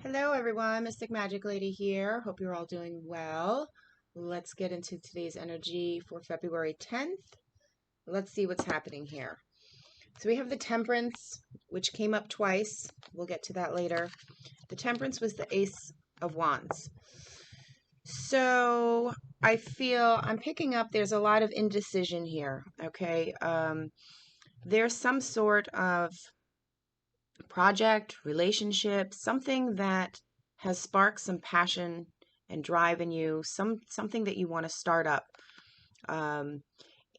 Hello everyone, Mystic Magic Lady here. Hope you're all doing well. Let's get into today's energy for February 10th. Let's see what's happening here. So we have the Temperance, which came up twice. We'll get to that later. The Temperance was the Ace of Wands. So I feel I'm picking up there's a lot of indecision here, okay? There's some sort of project, relationship, something that has sparked some passion and drive in you, something that you want to start up. Um,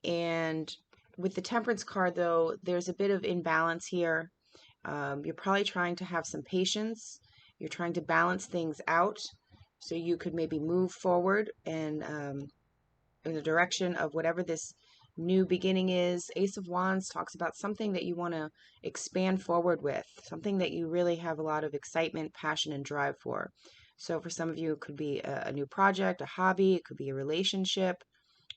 and with the Temperance card, though, there's a bit of imbalance here. You're probably trying to have some patience. You're trying to balance things out so you could maybe move forward and in the direction of whatever this new beginning is. Ace of Wands talks about something that you want to expand forward with, something that you really have a lot of excitement, passion, and drive for. So for some of you, it could be a new project, a hobby, it could be a relationship,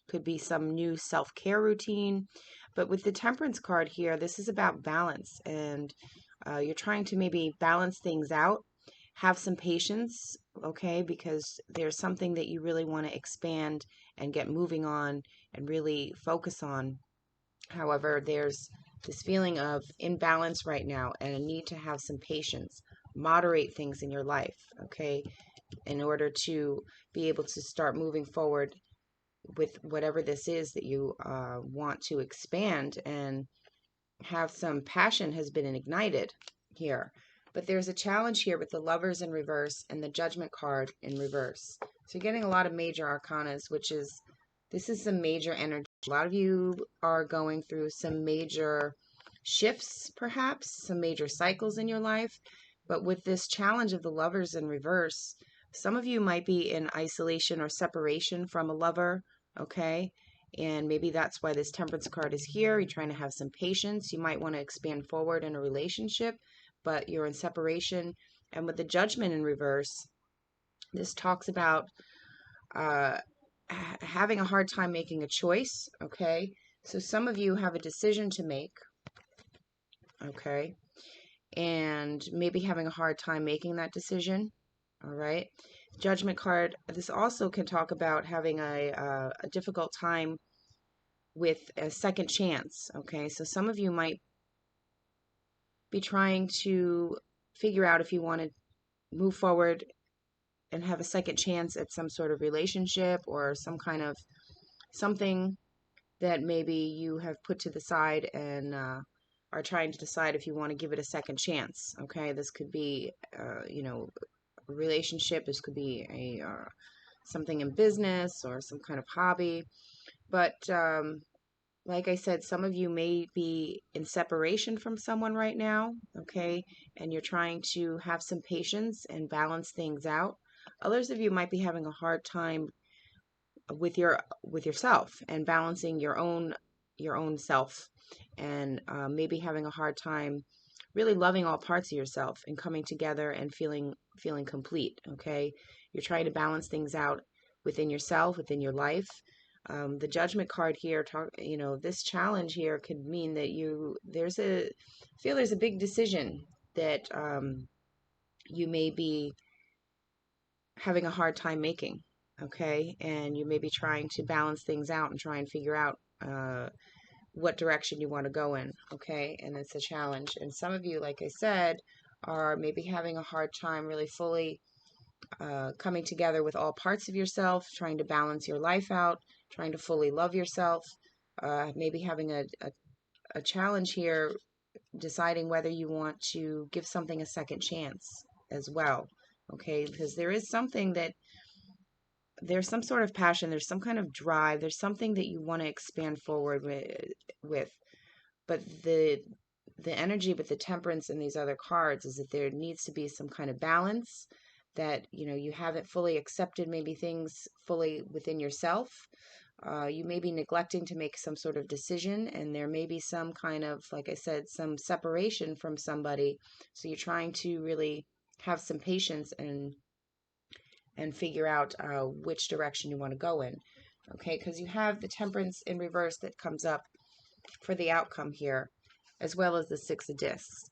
could be some new self-care routine. But with the Temperance card here, this is about balance, and you're trying to maybe balance things out, have some patience, okay, because there's something that you really want to expand and get moving on and really focus on. However, there's this feeling of imbalance right now and a need to have some patience, moderate things in your life, okay, in order to be able to start moving forward with whatever this is that you want to expand, and have some passion has been ignited here. But there's a challenge here with the Lovers in reverse and the Judgment card in reverse. So you're getting a lot of major arcanas, which is, this is some major energy. A lot of you are going through some major shifts, perhaps, some major cycles in your life. But with this challenge of the Lovers in reverse, some of you might be in isolation or separation from a lover, okay? And maybe that's why this Temperance card is here. You're trying to have some patience. You might want to expand forward in a relationship, but you're in separation. And with the Judgment in reverse, this talks about uh, having a hard time making a choice, okay? So some of you have a decision to make, okay? And maybe having a hard time making that decision, all right? Judgment card, this also can talk about having a difficult time with a second chance, okay? So some of you might be trying to figure out if you want to move forward and have a second chance at some sort of relationship or some kind of something that maybe you have put to the side and are trying to decide if you want to give it a second chance, okay? This could be, a relationship. This could be a something in business or some kind of hobby. But like I said, some of you may be in separation from someone right now, okay? And you're trying to have some patience and balance things out. Others of you might be having a hard time with yourself and balancing your own self, and maybe having a hard time really loving all parts of yourself and coming together and feeling complete, okay? You're trying to balance things out within yourself, within your life. The Judgment card here, this challenge here could mean that there's a big decision that you may be having a hard time making, okay? And you may be trying to balance things out and try and figure out what direction you want to go in, okay? And it's a challenge. And some of you, like I said, are maybe having a hard time really fully coming together with all parts of yourself, trying to balance your life out, trying to fully love yourself, maybe having a challenge here, deciding whether you want to give something a second chance as well, okay? Because there's some sort of passion, there's some kind of drive, there's something that you want to expand forward with. But the energy with the Temperance and these other cards is that there needs to be some kind of balance, that you haven't fully accepted maybe things fully within yourself. You may be neglecting to make some sort of decision, and there may be some kind of, like I said, some separation from somebody. So you're trying to really have some patience and figure out which direction you want to go in, okay? Because you have the Temperance in reverse that comes up for the outcome here, as well as the Six of Discs.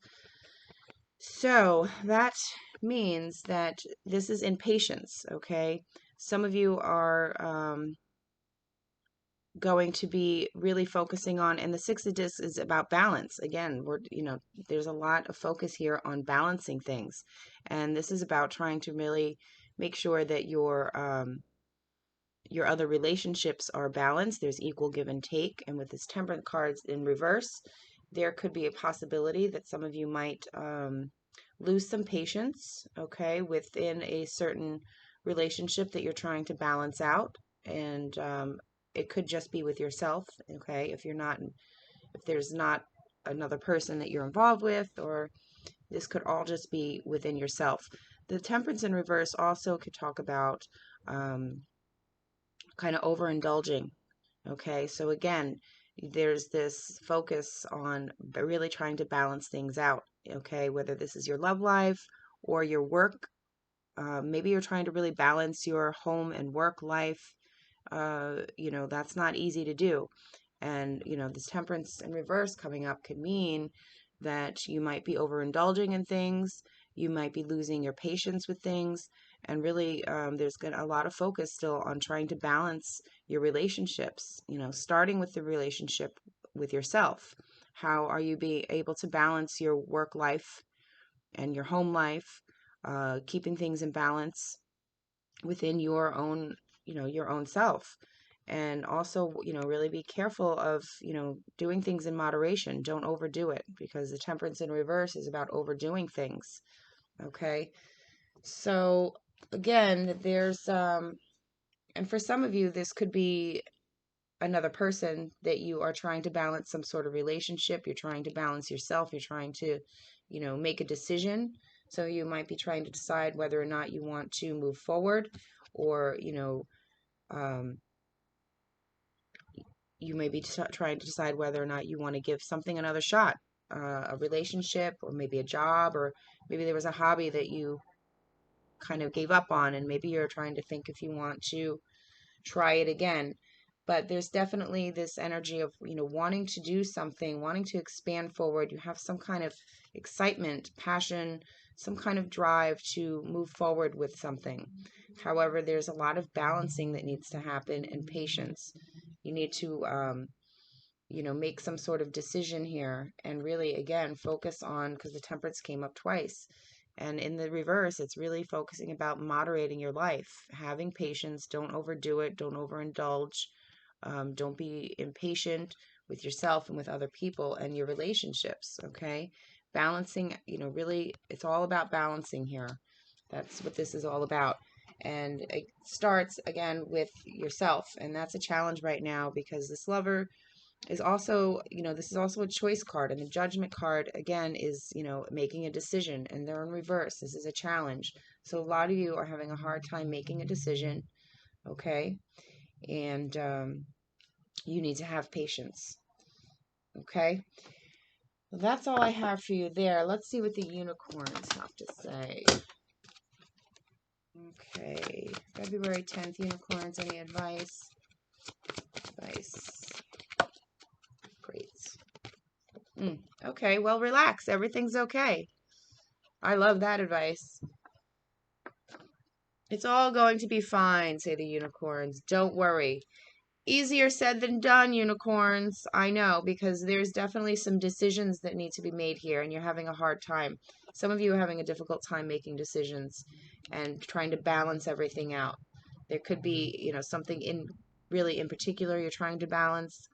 So that means that this is impatience, okay? Some of you are going to be really focusing on, and the Six of Discs is about balance. Again, there's a lot of focus here on balancing things. And this is about trying to really make sure that your other relationships are balanced. There's equal give and take. And with this Temperance cards in reverse, there could be a possibility that some of you might lose some patience, okay, within a certain relationship that you're trying to balance out. And it could just be with yourself, okay, if there's not another person that you're involved with, or this could all just be within yourself. The Temperance in reverse also could talk about um, kind of overindulging. Okay, so again, there's this focus on really trying to balance things out. Okay, whether this is your love life or your work, maybe you're trying to really balance your home and work life. That's not easy to do. And, this temperance in reverse coming up could mean that you might be overindulging in things, you might be losing your patience with things, and really there's a lot of focus still on trying to balance your relationships, starting with the relationship with yourself. How are you being able to balance your work life and your home life, keeping things in balance within your own self? And also, really be careful of, doing things in moderation. Don't overdo it, because the temperance in reverse is about overdoing things. Okay. So again, there's and for some of you, this could be another person that you are trying to balance some sort of relationship. You're trying to balance yourself. You're trying to, make a decision. So you might be trying to decide whether or not you want to move forward, or, um, you may be trying to decide whether or not you want to give something another shot, a relationship, or maybe a job, or maybe there was a hobby that you kind of gave up on, and maybe you're trying to think if you want to try it again. But there's definitely this energy of, wanting to do something, wanting to expand forward. You have some kind of excitement, passion, some kind of drive to move forward with something. However, there's a lot of balancing that needs to happen, and patience. You need to make some sort of decision here, and really, again, focus on, because the temperance came up twice. And in the reverse, it's really focusing about moderating your life, having patience. Don't overdo it. Don't overindulge. Don't be impatient with yourself and with other people and your relationships. Okay. Balancing, really, it's all about balancing here. That's what this is all about. And it starts again with yourself. And that's a challenge right now, because this lover is also, this is also a choice card, and the judgment card again is, making a decision, and they're in reverse. This is a challenge. So a lot of you are having a hard time making a decision, okay? And you need to have patience, okay? Well, that's all I have for you there. Let's see what the unicorns have to say. Okay, February 10th, unicorns, any advice? Advice. Great. Okay, well, relax. Everything's okay. I love that advice. It's all going to be fine, say the unicorns. Don't worry. Easier said than done, unicorns. I know, because there's definitely some decisions that need to be made here, and you're having a hard time. Some of you are having a difficult time making decisions and trying to balance everything out. There could be, something really in particular you're trying to balance,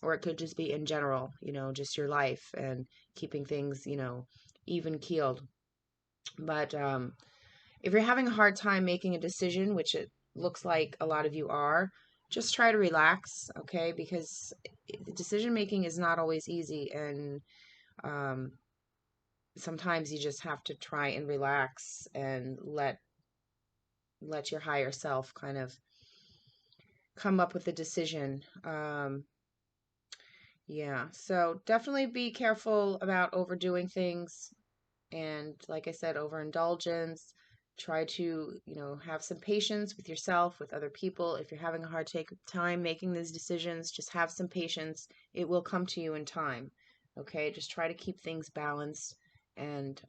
or it could just be in general, just your life and keeping things, even keeled. But if you're having a hard time making a decision, which it looks like a lot of you are, just try to relax, okay? Because decision making is not always easy, and um, sometimes you just have to try and relax and let your higher self kind of come up with a decision. Yeah, so definitely be careful about overdoing things. And like I said, overindulgence. Try to, have some patience with yourself, with other people. If you're having a hard time making these decisions, just have some patience. It will come to you in time. Okay, just try to keep things balanced and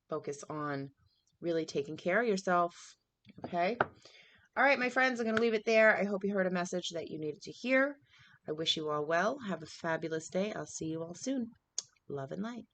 focus on really taking care of yourself. Okay. All right, my friends, I'm going to leave it there. I hope you heard a message that you needed to hear. I wish you all well. Have a fabulous day. I'll see you all soon. Love and light.